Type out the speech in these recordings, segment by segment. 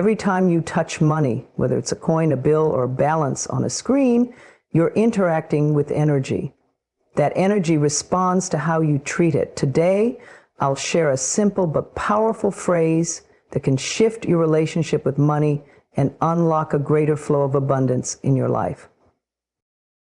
Every time you touch money, whether it's a coin, a bill, or a balance on a screen, you're interacting with energy. That energy responds to how you treat it. Today, I'll share a simple but powerful phrase that can shift your relationship with money and unlock a greater flow of abundance in your life.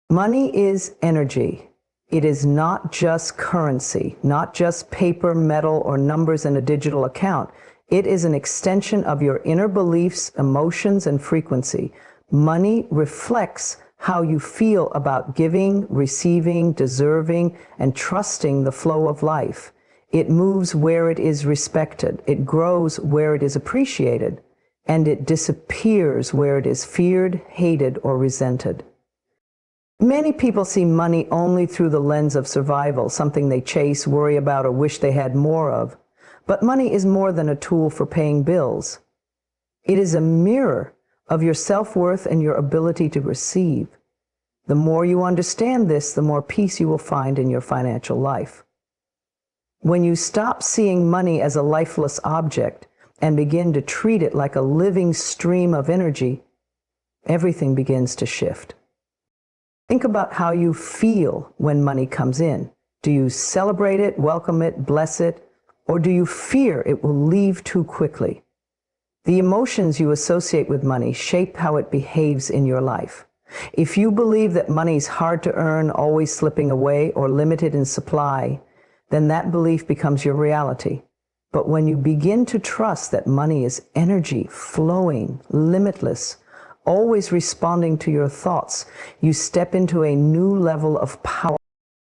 Money is energy. It is not just currency, not just paper, metal, or numbers in a digital account. It is an extension of your inner beliefs, emotions, and frequency. Money reflects how you feel about giving, receiving, deserving, and trusting the flow of life. It moves where it is respected. It grows where it is appreciated. And it disappears where it is feared, hated, or resented. Many people see money only through the lens of survival, something they chase, worry about, or wish they had more of. But money is more than a tool for paying bills. It is a mirror of your self-worth and your ability to receive. The more you understand this, the more peace you will find in your financial life. When you stop seeing money as a lifeless object and begin to treat it like a living stream of energy, everything begins to shift. Think about how you feel when money comes in. Do you celebrate it, welcome it, bless it, or do you fear it will leave too quickly? The emotions you associate with money shape how it behaves in your life. If you believe that money is hard to earn, always slipping away, or limited in supply, then that belief becomes your reality. But when you begin to trust that money is energy, flowing, limitless, always responding to your thoughts, you step into a new level of power.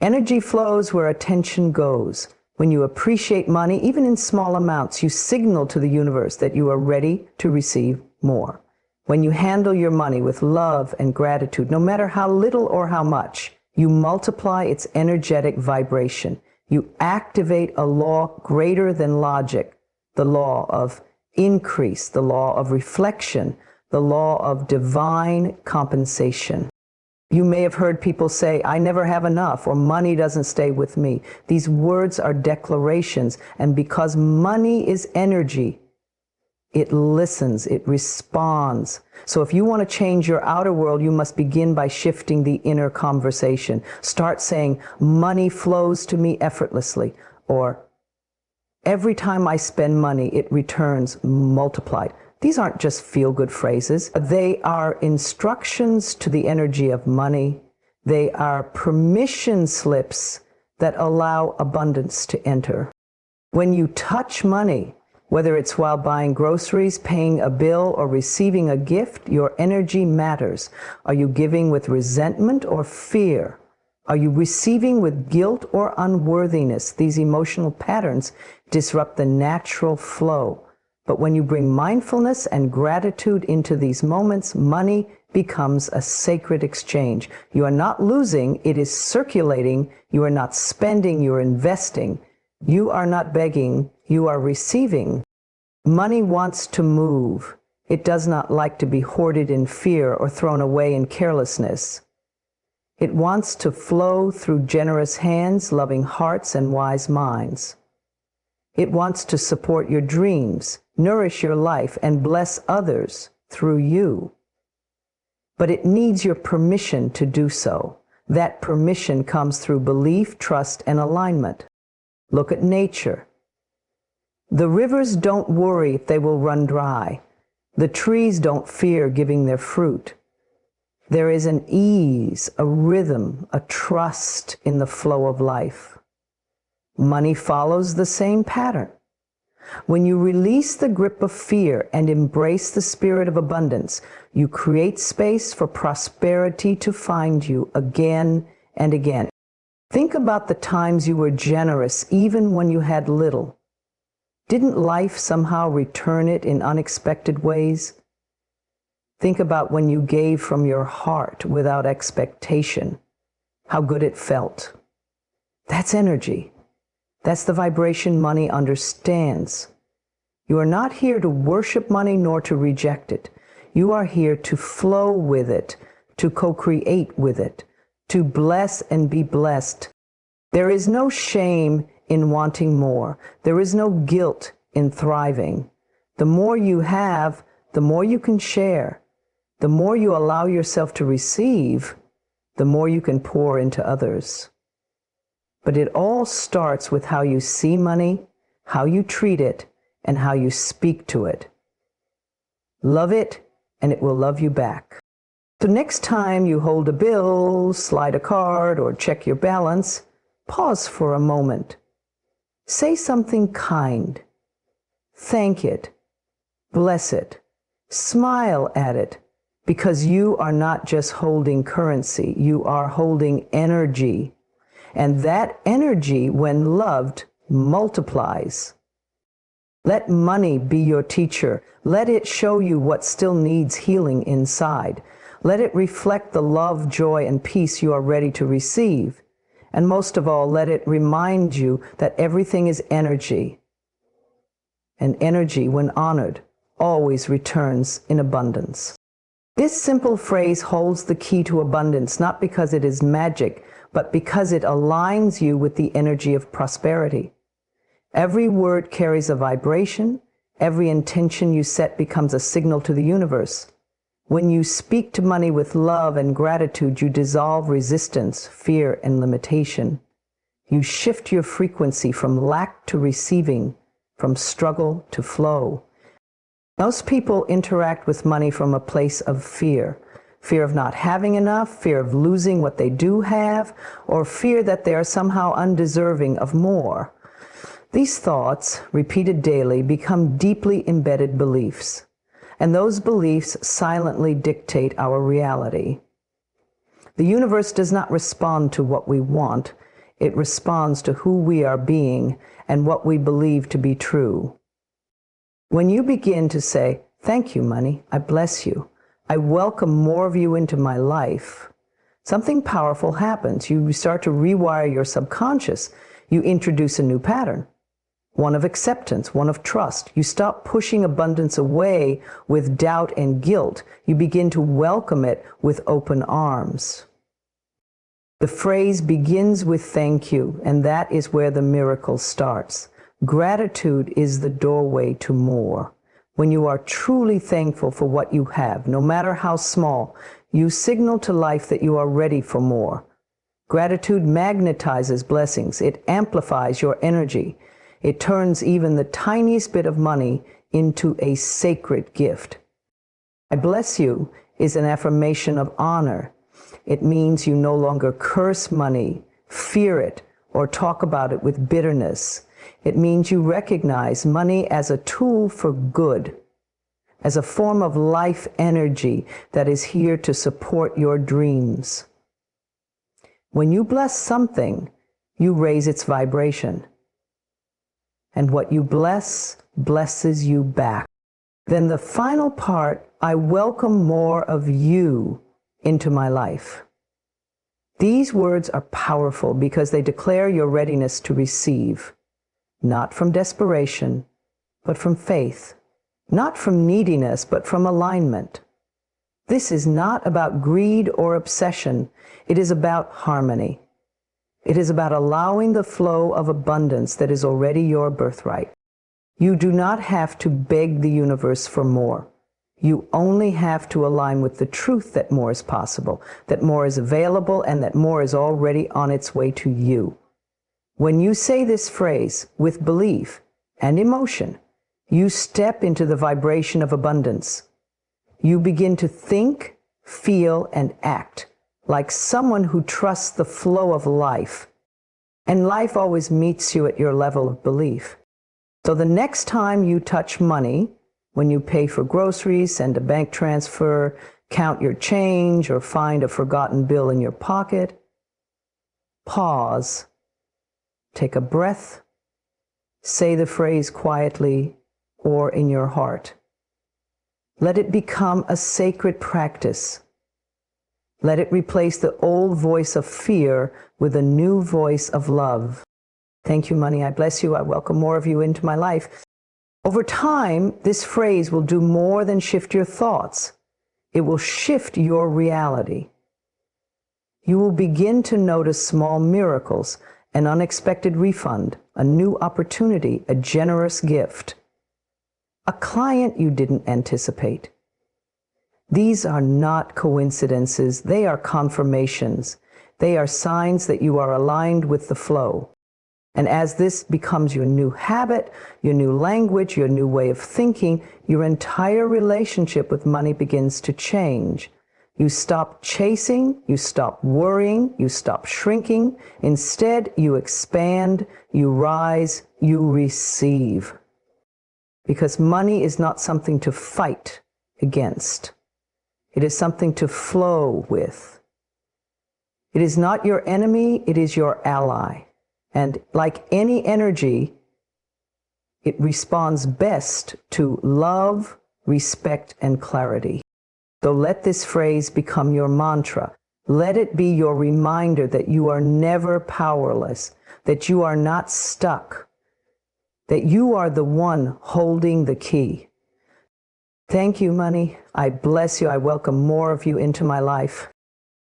Energy flows where attention goes. When you appreciate money, even in small amounts, you signal to the universe that you are ready to receive more. When you handle your money with love and gratitude, no matter how little or how much, you multiply its energetic vibration. You activate a law greater than logic, the law of increase, the law of reflection, the law of divine compensation. You may have heard people say, I never have enough, or money doesn't stay with me. These words are declarations, and because money is energy, it listens, it responds. So if you want to change your outer world, you must begin by shifting the inner conversation. Start saying, money flows to me effortlessly, or every time I spend money, it returns multiplied. These aren't just feel-good phrases. They are instructions to the energy of money. They are permission slips that allow abundance to enter. When you touch money, whether it's while buying groceries, paying a bill, or receiving a gift, your energy matters. Are you giving with resentment or fear? Are you receiving with guilt or unworthiness? These emotional patterns disrupt the natural flow. But when you bring mindfulness and gratitude into these moments, money becomes a sacred exchange. You are not losing, it is circulating. You are not spending, you are investing. You are not begging, you are receiving. Money wants to move. It does not like to be hoarded in fear or thrown away in carelessness. It wants to flow through generous hands, loving hearts, and wise minds. It wants to support your dreams, nourish your life, and bless others through you. But it needs your permission to do so. That permission comes through belief, trust, and alignment. Look at nature. The rivers don't worry if they will run dry. The trees don't fear giving their fruit. There is an ease, a rhythm, a trust in the flow of life. Money follows the same pattern. When you release the grip of fear and embrace the spirit of abundance, you create space for prosperity to find you again and again. Think about the times you were generous even when you had little. Didn't life somehow return it in unexpected ways? Think about when you gave from your heart without expectation, how good it felt. That's energy. That's the vibration money understands. You are not here to worship money nor to reject it. You are here to flow with it, to co-create with it, to bless and be blessed. There is no shame in wanting more. There is no guilt in thriving. The more you have, the more you can share, the more you allow yourself to receive, the more you can pour into others. But it all starts with how you see money, how you treat it, and how you speak to it. Love it, and it will love you back. So next time you hold a bill, slide a card, or check your balance, pause for a moment. Say something kind. Thank it. Bless it. Smile at it, because you are not just holding currency, you are holding energy. And that energy, when loved, multiplies. Let money be your teacher. Let it show you what still needs healing inside. Let it reflect the love, joy, and peace you are ready to receive. And most of all, let it remind you that everything is energy. And energy, when honored, always returns in abundance. This simple phrase holds the key to abundance, not because it is magic, but because it aligns you with the energy of prosperity. Every word carries a vibration. Every intention you set becomes a signal to the universe. When you speak to money with love and gratitude, you dissolve resistance, fear, and limitation. You shift your frequency from lack to receiving, from struggle to flow. Most people interact with money from a place of fear. Fear of not having enough, fear of losing what they do have, or fear that they are somehow undeserving of more. These thoughts, repeated daily, become deeply embedded beliefs, and those beliefs silently dictate our reality. The universe does not respond to what we want. It responds to who we are being and what we believe to be true. When you begin to say, "Thank you, money, I bless you, I welcome more of you into my life," something powerful happens. You start to rewire your subconscious. You introduce a new pattern. One of acceptance, one of trust. You stop pushing abundance away with doubt and guilt. You begin to welcome it with open arms. The phrase begins with thank you, and that is where the miracle starts. Gratitude is the doorway to more. When you are truly thankful for what you have, no matter how small, you signal to life that you are ready for more. Gratitude magnetizes blessings. It amplifies your energy. It turns even the tiniest bit of money into a sacred gift. I bless you is an affirmation of honor. It means you no longer curse money, fear it, or talk about it with bitterness. It means you recognize money as a tool for good, as a form of life energy that is here to support your dreams. When you bless something, you raise its vibration. And what you bless, blesses you back. Then the final part, I welcome more of you into my life. These words are powerful because they declare your readiness to receive, not from desperation, but from faith, not from neediness, but from alignment. This is not about greed or obsession. It is about harmony. It is about allowing the flow of abundance that is already your birthright. You do not have to beg the universe for more. You only have to align with the truth that more is possible, that more is available, and that more is already on its way to you. When you say this phrase with belief and emotion, you step into the vibration of abundance. You begin to think, feel, and act like someone who trusts the flow of life. And life always meets you at your level of belief. So the next time you touch money, when you pay for groceries, send a bank transfer, count your change, or find a forgotten bill in your pocket, pause, take a breath, say the phrase quietly or in your heart. Let it become a sacred practice. Let it replace the old voice of fear with a new voice of love. Thank you, money. I bless you. I welcome more of you into my life. Over time, this phrase will do more than shift your thoughts. It will shift your reality. You will begin to notice small miracles, an unexpected refund, a new opportunity, a generous gift. a client you didn't anticipate. These are not coincidences, they are confirmations. They are signs that you are aligned with the flow. And as this becomes your new habit, your new language, your new way of thinking, your entire relationship with money begins to change. You stop chasing, you stop worrying, you stop shrinking. Instead, you expand, you rise, you receive. Because money is not something to fight against. It is something to flow with. It is not your enemy, it is your ally. And like any energy, it responds best to love, respect, and clarity. So let this phrase become your mantra. Let it be your reminder that you are never powerless, that you are not stuck, that you are the one holding the key. Thank you, money. I bless you. I welcome more of you into my life.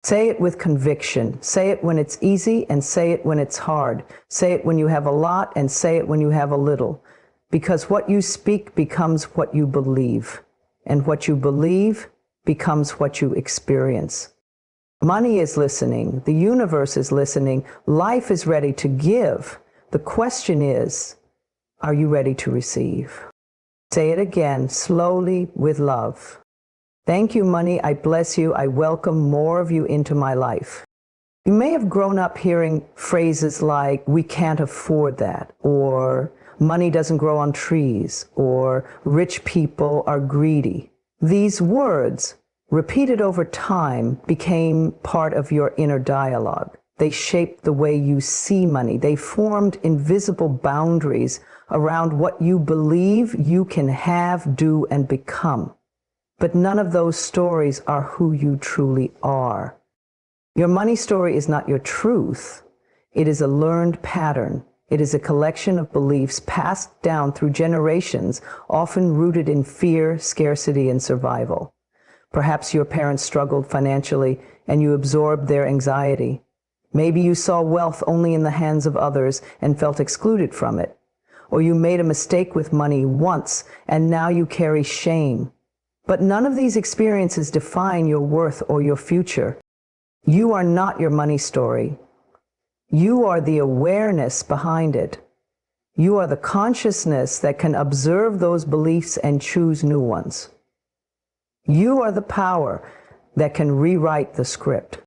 Say it with conviction. Say it when it's easy and say it when it's hard. Say it when you have a lot and say it when you have a little. Because what you speak becomes what you believe. And what you believe becomes what you experience. Money is listening. The universe is listening. Life is ready to give. The question is, are you ready to receive? Say it again, slowly, with love. Thank you, money. I bless you. I welcome more of you into my life. You may have grown up hearing phrases like, we can't afford that, or money doesn't grow on trees, or rich people are greedy. These words, repeated over time, became part of your inner dialogue. They shaped the way you see money. They formed invisible boundaries around what you believe you can have, do, and become. But none of those stories are who you truly are. Your money story is not your truth. It is a learned pattern. It is a collection of beliefs passed down through generations, often rooted in fear, scarcity, and survival. Perhaps your parents struggled financially and you absorbed their anxiety. Maybe you saw wealth only in the hands of others and felt excluded from it. Or you made a mistake with money once and now you carry shame. But none of these experiences define your worth or your future. You are not your money story. You are the awareness behind it. You are the consciousness that can observe those beliefs and choose new ones. You are the power that can rewrite the script.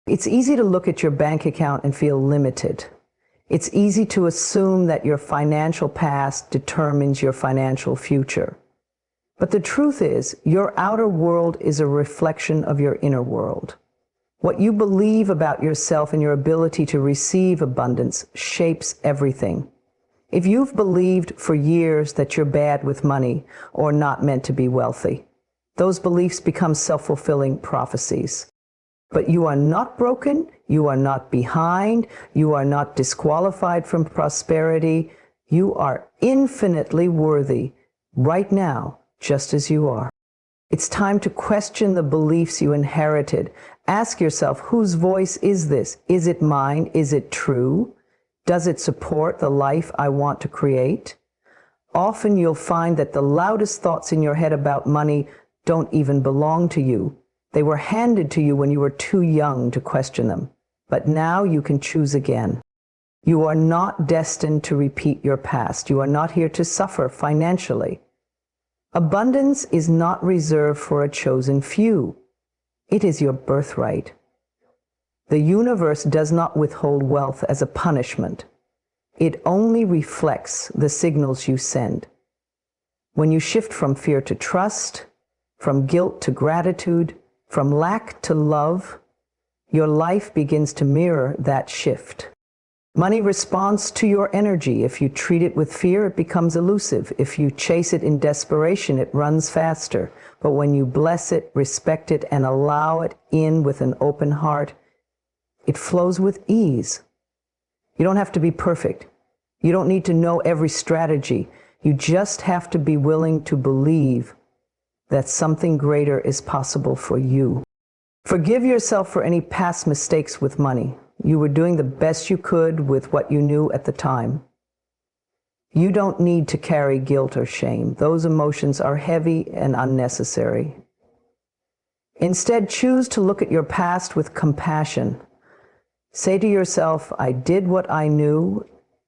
It's easy to look at your bank account and feel limited. It's easy to assume that your financial past determines your financial future. But the truth is, your outer world is a reflection of your inner world. What you believe about yourself and your ability to receive abundance shapes everything. If you've believed for years that you're bad with money or not meant to be wealthy, those beliefs become self-fulfilling prophecies. But you are not broken, you are not behind, you are not disqualified from prosperity. You are infinitely worthy right now, just as you are. It's time to question the beliefs you inherited. Ask yourself, whose voice is this? Is it mine? Is it true? Does it support the life I want to create? Often you'll find that the loudest thoughts in your head about money don't even belong to you. They were handed to you when you were too young to question them. But now you can choose again. You are not destined to repeat your past. You are not here to suffer financially. Abundance is not reserved for a chosen few. It is your birthright. The universe does not withhold wealth as a punishment. It only reflects the signals you send. When you shift from fear to trust, from guilt to gratitude, from lack to love, your life begins to mirror that shift. Money responds to your energy. If you treat it with fear, it becomes elusive. If you chase it in desperation, it runs faster. But when you bless it, respect it, and allow it in with an open heart, it flows with ease. You don't have to be perfect. You don't need to know every strategy. You just have to be willing to believe that something greater is possible for you. Forgive yourself for any past mistakes with money. You were doing the best you could with what you knew at the time. You don't need to carry guilt or shame. Those emotions are heavy and unnecessary. Instead, choose to look at your past with compassion. Say to yourself, I did what I knew,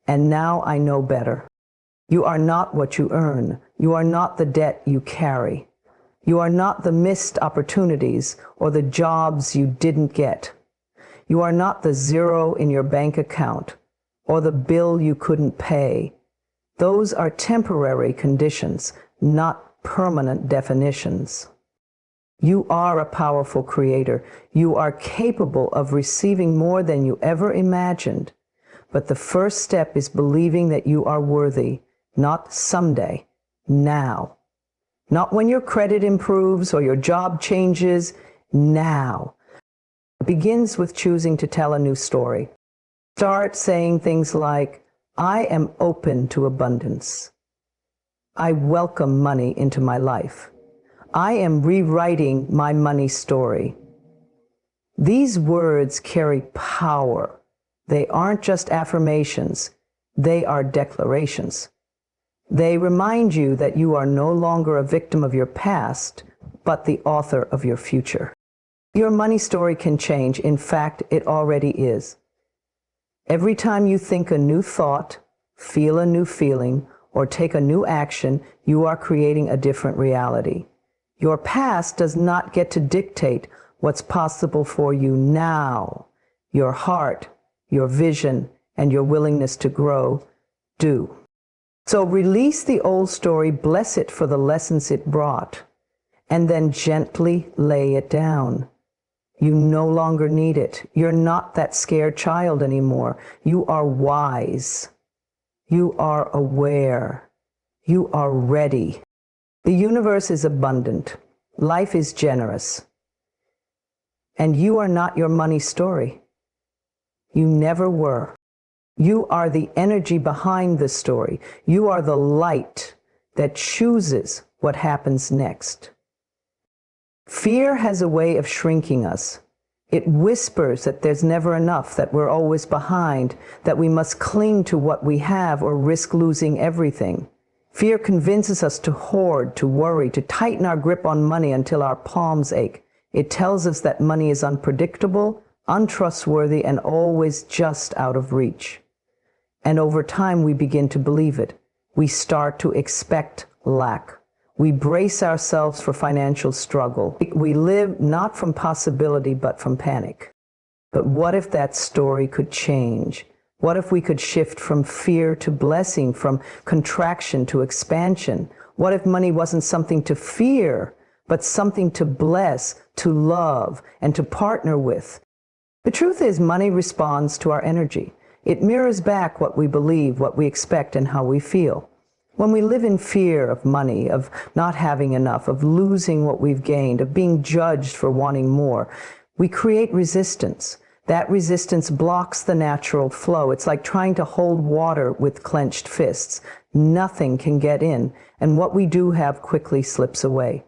and now I know better. You are not what you earn. You are not the debt you carry. You are not the missed opportunities or the jobs you didn't get. You are not the zero in your bank account or the bill you couldn't pay. Those are temporary conditions, not permanent definitions. You are a powerful creator. You are capable of receiving more than you ever imagined. But the first step is believing that you are worthy, not someday, now. Not when your credit improves or your job changes, now. It begins with choosing to tell a new story. Start saying things like, I am open to abundance. I welcome money into my life. I am rewriting my money story. These words carry power. They aren't just affirmations. They are declarations. They remind you that you are no longer a victim of your past, but the author of your future. Your money story can change. In fact, it already is. Every time you think a new thought, feel a new feeling, or take a new action, you are creating a different reality. Your past does not get to dictate what's possible for you now. Your heart, your vision, and your willingness to grow do. So release the old story, bless it for the lessons it brought, and then gently lay it down. You no longer need it. You're not that scared child anymore. You are wise. You are aware. You are ready. The universe is abundant. Life is generous. And you are not your money story. You never were. You are the energy behind the story. You are the light that chooses what happens next. Fear has a way of shrinking us. It whispers that there's never enough, that we're always behind, that we must cling to what we have or risk losing everything. Fear convinces us to hoard, to worry, to tighten our grip on money until our palms ache. It tells us that money is unpredictable, untrustworthy, and always just out of reach. And over time, we begin to believe it. We start to expect lack. We brace ourselves for financial struggle. We live not from possibility, but from panic. But what if that story could change? What if we could shift from fear to blessing, from contraction to expansion? What if money wasn't something to fear, but something to bless, to love, and to partner with? The truth is, money responds to our energy. It mirrors back what we believe, what we expect, and how we feel. When we live in fear of money, of not having enough, of losing what we've gained, of being judged for wanting more, we create resistance. That resistance blocks the natural flow. It's like trying to hold water with clenched fists. Nothing can get in, and what we do have quickly slips away.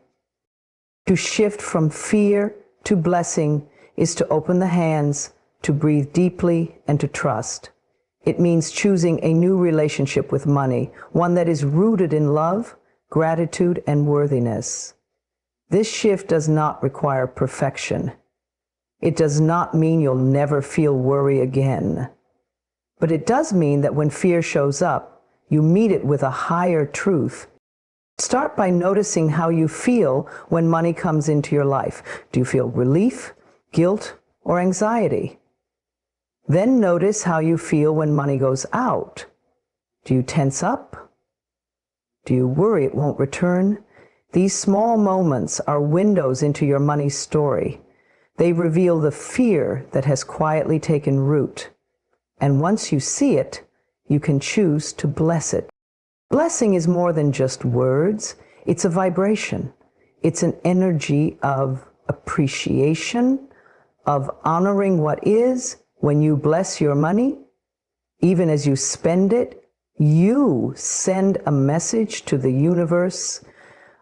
To shift from fear to blessing is to open the hands, to breathe deeply, and to trust. It means choosing a new relationship with money, one that is rooted in love, gratitude, and worthiness. This shift does not require perfection. It does not mean you'll never feel worry again. But it does mean that when fear shows up, you meet it with a higher truth. Start by noticing how you feel when money comes into your life. Do you feel relief, guilt, or anxiety? Then notice how you feel when money goes out. Do you tense up? Do you worry it won't return? These small moments are windows into your money story. They reveal the fear that has quietly taken root. And once you see it, you can choose to bless it. Blessing is more than just words. It's a vibration. It's an energy of appreciation, of honoring what is. When you bless your money, even as you spend it, you send a message to the universe.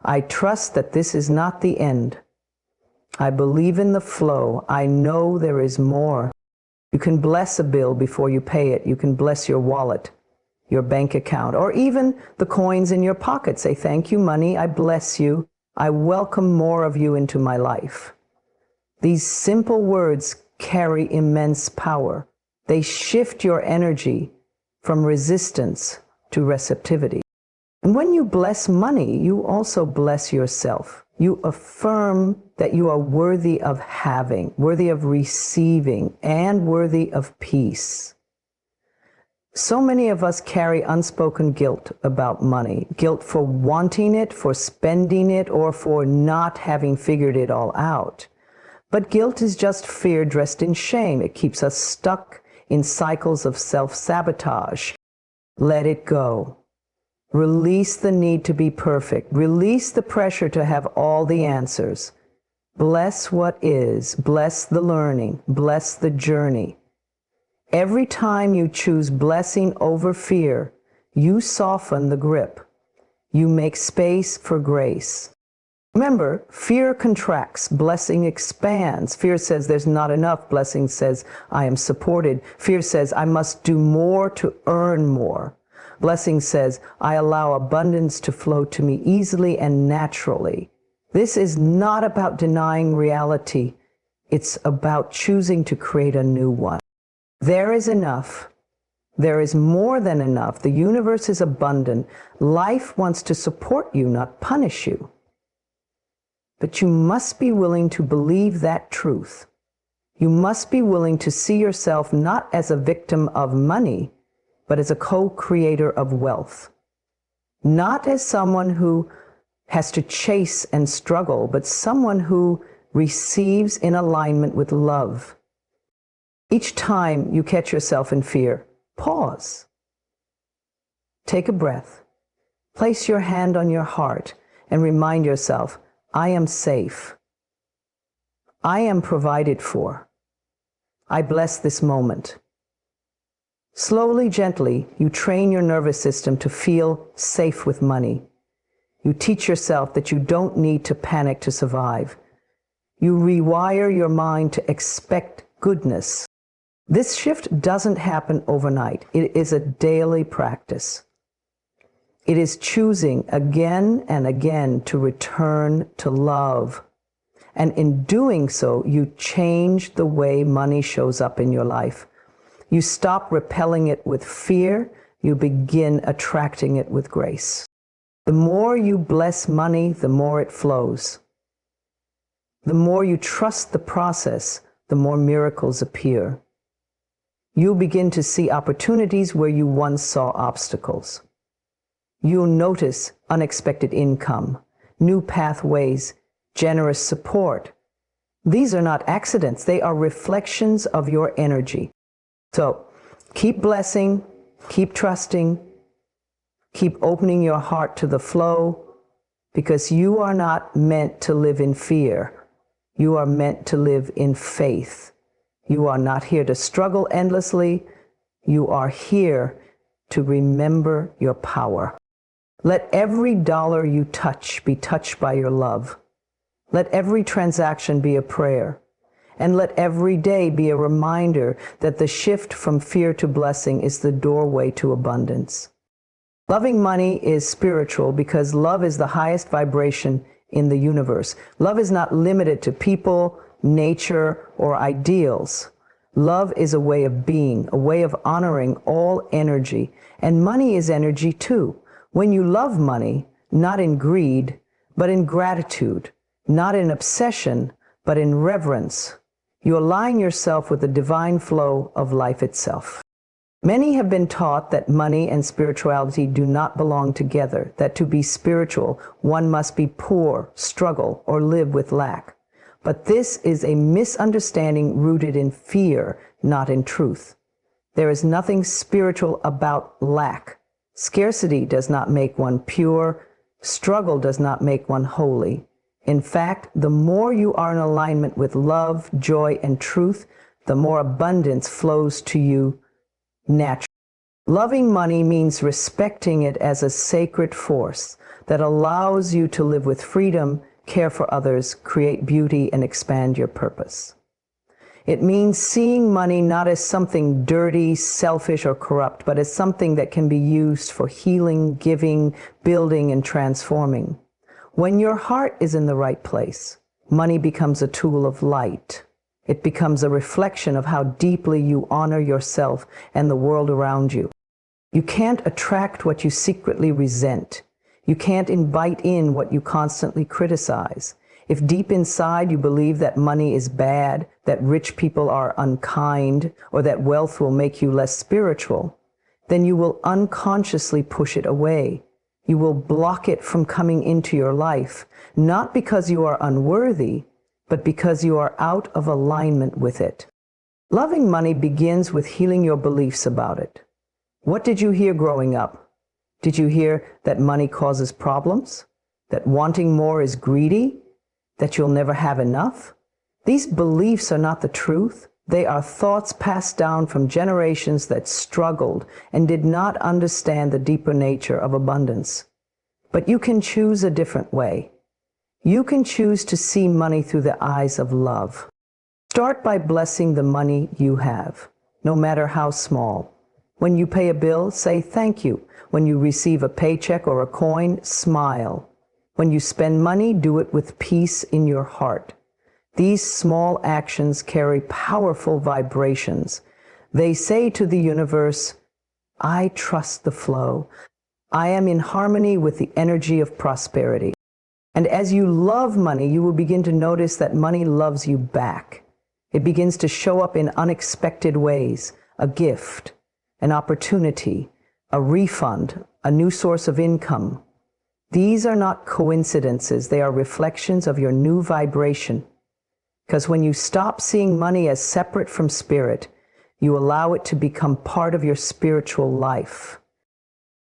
I trust that this is not the end. I believe in the flow. I know there is more. You can bless a bill before you pay it. You can bless your wallet. your bank account, or even the coins in your pocket. Say, thank you, money. I bless you. I welcome more of you into my life. These simple words carry immense power. They shift your energy from resistance to receptivity. And when you bless money, you also bless yourself. You affirm that you are worthy of having, worthy of receiving, and worthy of peace. So many of us carry unspoken guilt about money. Guilt for wanting it, for spending it, or for not having figured it all out. But guilt is just fear dressed in shame. It keeps us stuck in cycles of self-sabotage. Let it go. Release the need to be perfect. Release the pressure to have all the answers. Bless what is. Bless the learning. Bless the journey. Every time you choose blessing over fear, you soften the grip. You make space for grace. Remember, fear contracts, blessing expands. Fear says there's not enough. Blessing says I am supported. Fear says I must do more to earn more. Blessing says I allow abundance to flow to me easily and naturally. This is not about denying reality. It's about choosing to create a new one. There is enough. There is more than enough. The universe is abundant. Life wants to support you, not punish you. But you must be willing to believe that truth. You must be willing to see yourself not as a victim of money, but as a co-creator of wealth. Not as someone who has to chase and struggle, but someone who receives in alignment with love. Each time you catch yourself in fear, pause. Take a breath. Place your hand on your heart and remind yourself, I am safe. I am provided for. I bless this moment. Slowly, gently, you train your nervous system to feel safe with money. You teach yourself that you don't need to panic to survive. You rewire your mind to expect goodness. This shift doesn't happen overnight. It is a daily practice. It is choosing again and again to return to love. And in doing so, you change the way money shows up in your life. You stop repelling it with fear. You begin attracting it with grace. The more you bless money, the more it flows. The more you trust the process, the more miracles appear. You begin to see opportunities where you once saw obstacles. You'll notice unexpected income, new pathways, generous support. These are not accidents. They are reflections of your energy. So keep blessing, keep trusting, keep opening your heart to the flow, because you are not meant to live in fear. You are meant to live in faith. You are not here to struggle endlessly. You are here to remember your power. Let every dollar you touch be touched by your love. Let every transaction be a prayer. And let every day be a reminder that the shift from fear to blessing is the doorway to abundance. Loving money is spiritual because love is the highest vibration in the universe. Love is not limited to people, nature, or ideals. Love is a way of being, a way of honoring all energy. And money is energy too. When you love money, not in greed, but in gratitude, not in obsession, but in reverence, you align yourself with the divine flow of life itself. Many have been taught that money and spirituality do not belong together, that to be spiritual, one must be poor, struggle, or live with lack. But this is a misunderstanding rooted in fear, not in truth. There is nothing spiritual about lack. Scarcity does not make one pure. Struggle does not make one holy. In fact, the more you are in alignment with love, joy, and truth, the more abundance flows to you naturally. Loving money means respecting it as a sacred force that allows you to live with freedom, care for others, create beauty, and expand your purpose. It means seeing money not as something dirty, selfish, or corrupt, but as something that can be used for healing, giving, building, and transforming. When your heart is in the right place, money becomes a tool of light. It becomes a reflection of how deeply you honor yourself and the world around you. You can't attract what you secretly resent. You can't invite in what you constantly criticize. If deep inside you believe that money is bad, that rich people are unkind, or that wealth will make you less spiritual, then you will unconsciously push it away. You will block it from coming into your life, not because you are unworthy, but because you are out of alignment with it. Loving money begins with healing your beliefs about it. What did you hear growing up? Did you hear that money causes problems? That wanting more is greedy? That you'll never have enough? These beliefs are not the truth. They are thoughts passed down from generations that struggled and did not understand the deeper nature of abundance. But you can choose a different way. You can choose to see money through the eyes of love. Start by blessing the money you have, no matter how small. When you pay a bill, say thank you. When you receive a paycheck or a coin, smile. When you spend money, do it with peace in your heart. These small actions carry powerful vibrations. They say to the universe, I trust the flow. I am in harmony with the energy of prosperity. And as you love money, you will begin to notice that money loves you back. It begins to show up in unexpected ways, a gift, an opportunity, a refund, a new source of income. These are not coincidences, they are reflections of your new vibration. Because when you stop seeing money as separate from spirit, you allow it to become part of your spiritual life.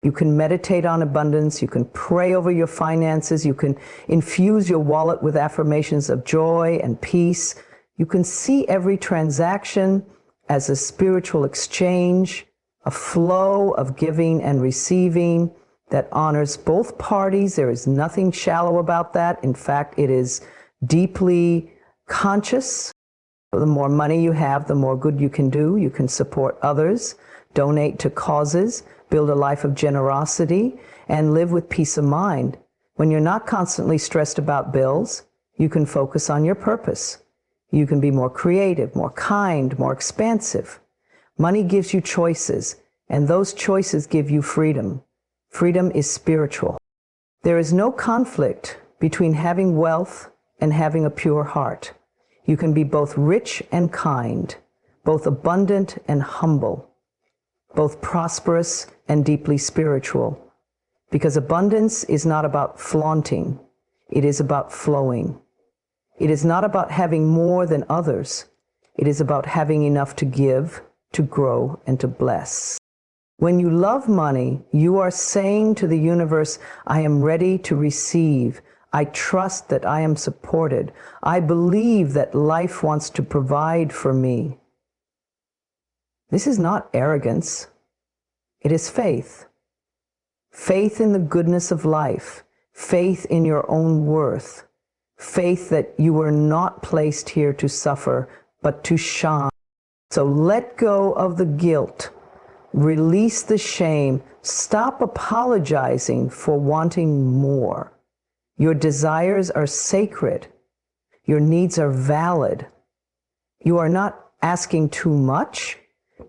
You can meditate on abundance, you can pray over your finances, you can infuse your wallet with affirmations of joy and peace. You can see every transaction as a spiritual exchange, a flow of giving and receiving that honors both parties. There is nothing shallow about that. In fact, it is deeply conscious. The more money you have, the more good you can do. You can support others, donate to causes, build a life of generosity, and live with peace of mind. When you're not constantly stressed about bills, you can focus on your purpose. You can be more creative, more kind, more expansive. Money gives you choices, and those choices give you freedom. Freedom is spiritual. There is no conflict between having wealth and having a pure heart. You can be both rich and kind, both abundant and humble, both prosperous and deeply spiritual. Because abundance is not about flaunting, it is about flowing. It is not about having more than others. It is about having enough to give, to grow, and to bless. When you love money, you are saying to the universe, I am ready to receive. I trust that I am supported. I believe that life wants to provide for me. This is not arrogance. It is faith. Faith in the goodness of life. Faith in your own worth. Faith that you were not placed here to suffer, but to shine. So let go of the guilt. Release the shame. Stop apologizing for wanting more. Your desires are sacred. Your needs are valid. You are not asking too much.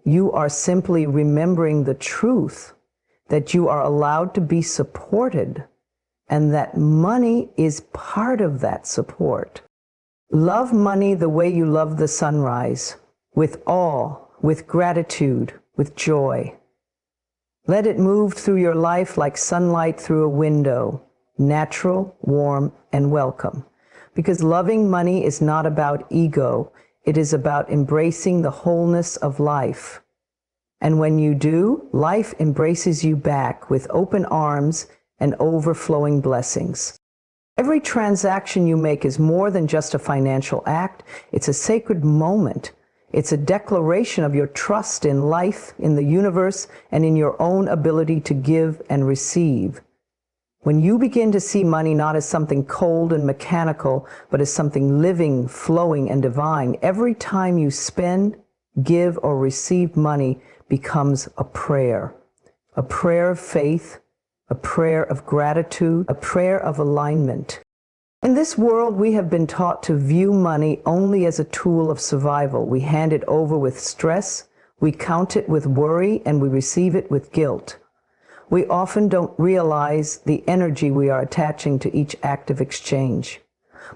You are simply remembering the truth that you are allowed to be supported and that money is part of that support. Love money the way you love the sunrise, with awe, with gratitude, with joy. Let it move through your life like sunlight through a window, natural, warm, and welcome. Because loving money is not about ego, it is about embracing the wholeness of life. And when you do, life embraces you back with open arms and overflowing blessings. Every transaction you make is more than just a financial act. It's a sacred moment. It's a declaration of your trust in life, in the universe, and in your own ability to give and receive. When you begin to see money not as something cold and mechanical, but as something living, flowing, and divine, every time you spend, give, or receive money becomes a prayer of faith, a prayer of gratitude, a prayer of alignment. In this world, we have been taught to view money only as a tool of survival. We hand it over with stress, we count it with worry, and we receive it with guilt. We often don't realize the energy we are attaching to each act of exchange.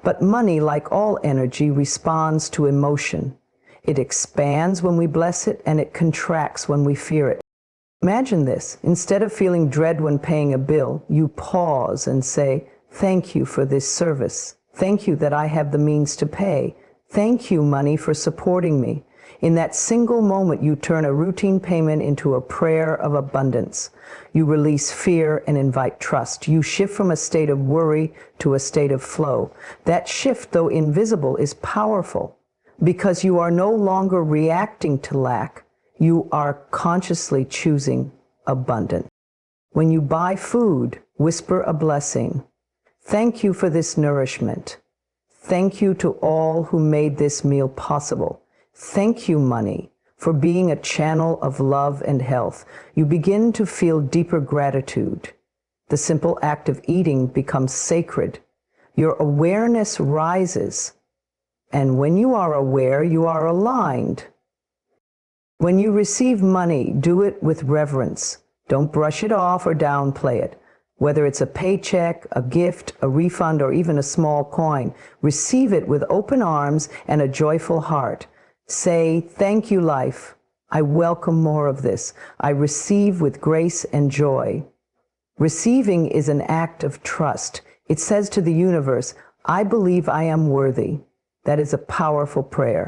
But money, like all energy, responds to emotion. It expands when we bless it, and it contracts when we fear it. Imagine this. Instead of feeling dread when paying a bill, you pause and say, "Thank you for this service. Thank you that I have the means to pay. Thank you, money, for supporting me." In that single moment, you turn a routine payment into a prayer of abundance. You release fear and invite trust. You shift from a state of worry to a state of flow. That shift, though invisible, is powerful because you are no longer reacting to lack. You are consciously choosing abundance. When you buy food, whisper a blessing. Thank you for this nourishment. Thank you to all who made this meal possible. Thank you, money, for being a channel of love and health. You begin to feel deeper gratitude. The simple act of eating becomes sacred. Your awareness rises. And when you are aware, you are aligned. When you receive money, do it with reverence. Don't brush it off or downplay it. Whether it's a paycheck, a gift, a refund, or even a small coin, receive it with open arms and a joyful heart. Say, "Thank you, life. I welcome more of this. I receive with grace and joy." Receiving is an act of trust. It says to the universe, "I believe I am worthy." That is a powerful prayer.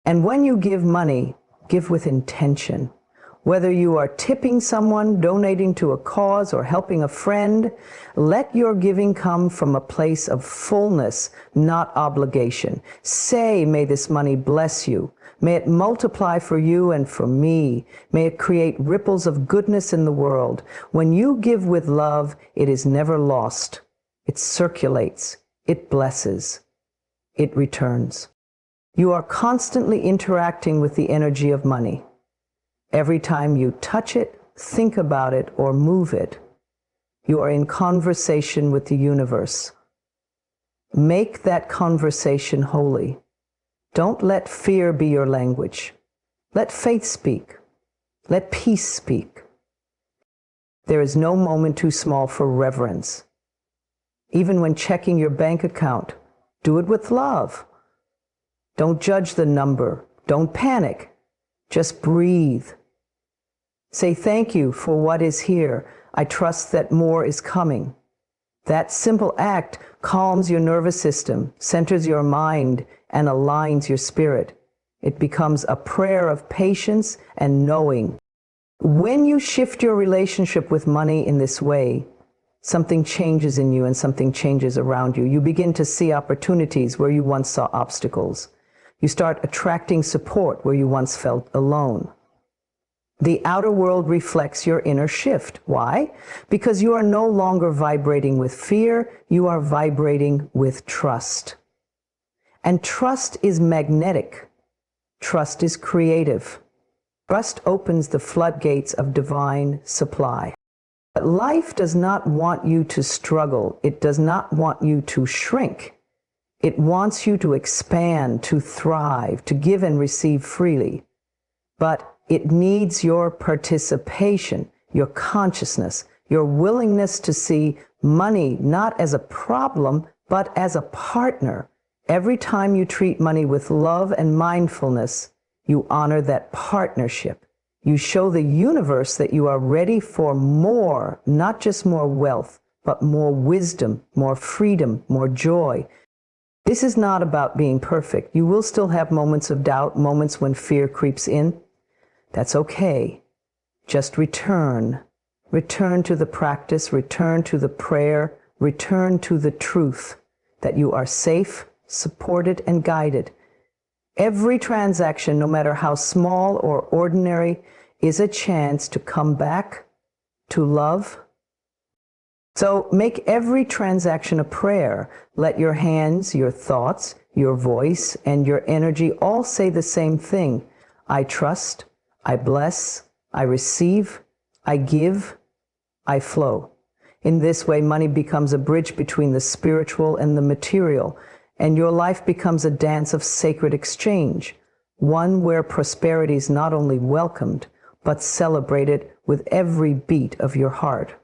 And when you give money, give with intention. Whether you are tipping someone, donating to a cause, or helping a friend, let your giving come from a place of fullness, not obligation. Say, "May this money bless you. May it multiply for you and for me. May it create ripples of goodness in the world." When you give with love, it is never lost. It circulates. It blesses. It returns. You are constantly interacting with the energy of money. Every time you touch it, think about it, or move it, you are in conversation with the universe. Make that conversation holy. Don't let fear be your language. Let faith speak. Let peace speak. There is no moment too small for reverence. Even when checking your bank account, do it with love. Don't judge the number. Don't panic. Just breathe. Say, "Thank you for what is here. I trust that more is coming." That simple act calms your nervous system, centers your mind, and aligns your spirit. It becomes a prayer of patience and knowing. When you shift your relationship with money in this way, something changes in you and something changes around you. You begin to see opportunities where you once saw obstacles. You start attracting support where you once felt alone. The outer world reflects your inner shift. Why? Because you are no longer vibrating with fear, you are vibrating with trust. And trust is magnetic. Trust is creative. Trust opens the floodgates of divine supply. But life does not want you to struggle. It does not want you to shrink. It wants you to expand, to thrive, to give and receive freely. But it needs your participation, your consciousness, your willingness to see money not as a problem, but as a partner. Every time you treat money with love and mindfulness, you honor that partnership. You show the universe that you are ready for more, not just more wealth, but more wisdom, more freedom, more joy. This is not about being perfect. You will still have moments of doubt, moments when fear creeps in. That's okay. Just return. Return to the practice, return to the prayer, return to the truth that you are safe, supported, and guided. Every transaction, no matter how small or ordinary, is a chance to come back, to love, So make every transaction a prayer. Let your hands, your thoughts, your voice, and your energy all say the same thing. I trust, I bless, I receive, I give, I flow. In this way, money becomes a bridge between the spiritual and the material, and your life becomes a dance of sacred exchange, one where prosperity is not only welcomed, but celebrated with every beat of your heart.